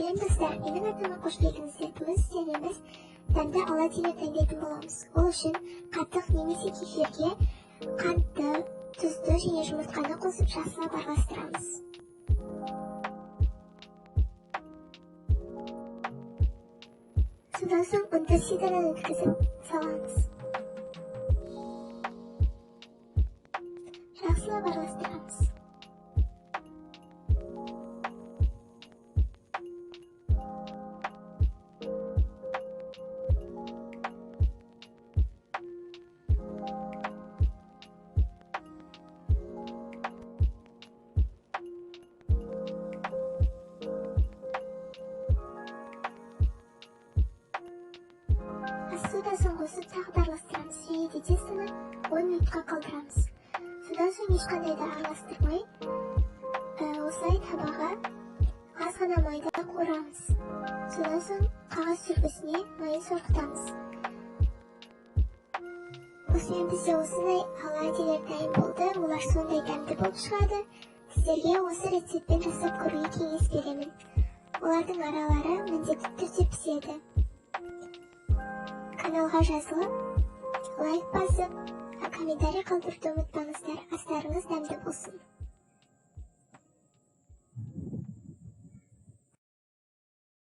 Сәлем достар, менің атыма қош келдіңіздер. Бүгін сіздермен дәмді ала теле дайындайтын боламыз. Ол үшін қатық немесе кефирге қантты, тұзды және жұмыртқаны қосып жақсылап араластырамыз. Содан соң ұнды сидадан өткізіп саламыз. Жақсылап араластырамыз. Содан соң қосып тағы да араластырамыз және де тестаны 10 минутқа қалдырамыз. Содан соң ешқандай да араластырмай, осылай табаға аз ғана майда қуырамыз. Содан соң қағаз сүргісіне майын сорғытамыз. Осымен бізде осындай оладьилер дайын болды. Олар сондай дәмді болып шығады. Сіздерге осы рецептпен жасап көруге кеңес беремін. Олардың аралары міндетті түрде піседі. Каналға жазылып, лайк басып, комментарий қалдыруды ұмытпаңыздар. Астарыңыз дәмді болсын.